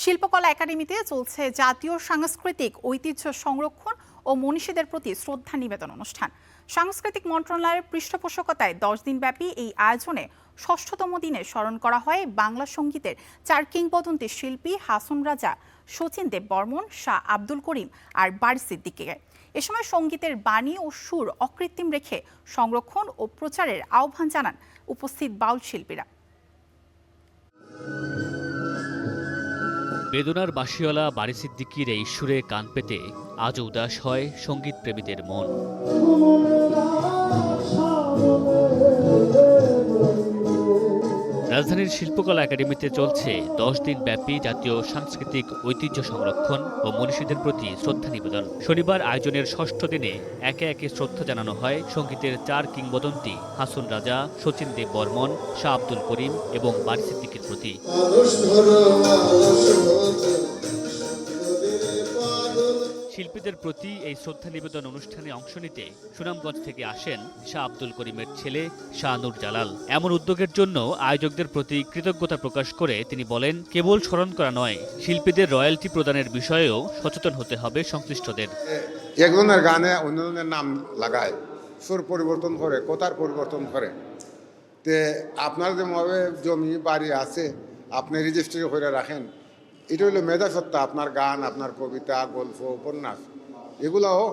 শিল্পকলা একাডেমিতে চলছে জাতীয় সাংস্কৃতিক ঐতিহ্য সংরক্ষণ ও মনীষীদের প্রতি শ্রদ্ধা নিবেদন অনুষ্ঠান। সাংস্কৃতিক মন্ত্রণালয়ের পৃষ্ঠপোষকতায় 10 দিনব্যাপী এই আয়োজনে ৬ষ্ঠতম দিনে স্মরণ করা হয় বাংলা সংগীতের 4 কিংবদন্তি শিল্পী হাসন রাজা, শচীন দেব বর্মন, শাহ আব্দুল করিম আর বারী সিদ্দিকীকে। এ সময় সংগীতের বাণী ও সুর অকৃত্রিম রেখে সংরক্ষণ ও প্রচারের আহ্বান জানান উপস্থিত বাউল শিল্পীরা। বেদনার বাঁশিওয়ালা বারী সিদ্দিকীর এই সুরে কান পেতে আজও উদাস হয় সঙ্গীত প্রেমীদের মন। রাজধানীর শিল্পকলা একাডেমিতে চলছে 10 দিন ব্যাপী জাতীয় সাংস্কৃতিক ঐতিহ্য সংরক্ষণ ও মনীষীদের প্রতি শ্রদ্ধা নিবেদন। শনিবার আয়োজনের 6ষ্ঠ দিনে একে একে শ্রদ্ধা জানানো হয় সঙ্গীতের 4 কিংবদন্তি হাসন রাজা, শচীন দেব বর্মন, শাহ আব্দুল করিম এবং বারী সিদ্দিকীর প্রতি। শিল্পীদের প্রতি এই শ্রদ্ধা নিবেদন অনুষ্ঠানে অংশ নিতে সুনামগঞ্জ থেকে আসেন শাহ আব্দুল করিমের ছেলে শাহ নূর জালাল। এমন উদ্যোগের জন্য আয়োজকদের প্রতি কৃতজ্ঞতা প্রকাশ করে তিনি বলেন, কেবল স্মরণ করা নয়, শিল্পীদের রয়্যালটি প্রদানের বিষয়েও সচেতন হতে হবে সংশ্লিষ্টদের। একজনের গানে অন্যজনের নাম লাগায়, সুর পরিবর্তন করে, কথার পরিবর্তন করে। তে আপনার যেভাবে জমি বাড়ি আছে আপনি রেজিস্ট্রি করে রাখেন, এটা হলো মেধাসত্তা। আপনার গান, আপনার কবিতা, গল্প, উপন্যাস এগুলোও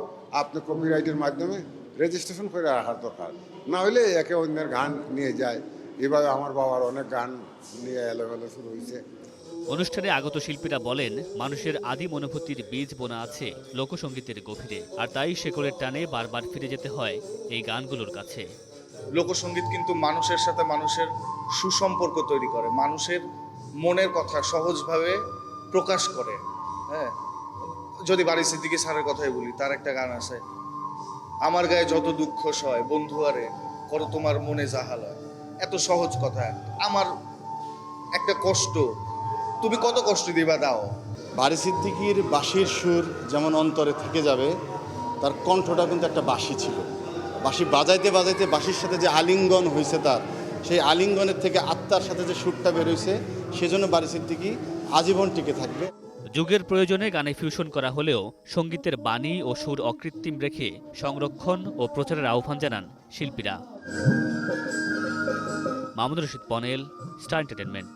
আপনি কপিরাইটের মাধ্যমে রেজিস্ট্রেশন করে রাখার দরকার। না হলে একে অন্যের গান নিয়ে যায়। এভাবে আমার বাবার অনেক গান নিয়ে এলোমেলো শুরু হয়েছে। অনুষ্ঠানে আগত শিল্পীরা বলেন, মানুষের আদিম অনুভূতির বীজ বোনা আছে লোকসঙ্গীতের গভীরে, আর তাই শেকড়ের টানে বারবার ফিরে যেতে হয় এই গানগুলোর কাছে। লোকসঙ্গীত কিন্তু মানুষের সাথে মানুষের সুসম্পর্ক তৈরি করে, মানুষের মনের কথা সহজভাবে প্রকাশ করে। হ্যাঁ, যদি বারী সিদ্দিকী স্যারের কথাই বলি, তার একটা গান আছে, আমার গায়ে যত দুঃখ সয় বন্ধু আরে করো তোমার মনে জাহাল হয়। এত সহজ কথা, আমার একটা কষ্ট, তুমি কত কষ্ট দিবা দাও। বারী সিদ্দিকীর বাঁশির সুর যেমন অন্তরে থেকে যাবে, তার কণ্ঠটা কিন্তু একটা বাঁশি ছিল। বাঁশি বাজাইতে বাজাইতে বাঁশির সাথে যে আলিঙ্গন হয়েছে তার, সেই আলিঙ্গনের থেকে আত্মার সাথে যে সুরটা বেরোইছে, সেজন্য বারী সিদ্দিকী আজীবন টিকে থাকবে। যুগের প্রয়োজনে গানে ফিউশন করা হলেও সঙ্গীতের বাণী ও সুর অকৃত্রিম রেখে সংরক্ষণ ও প্রচারের আহ্বান জানান শিল্পীরা। মামুনুর রশীদ পনেল, স্টার এন্টারটেইনমেন্ট।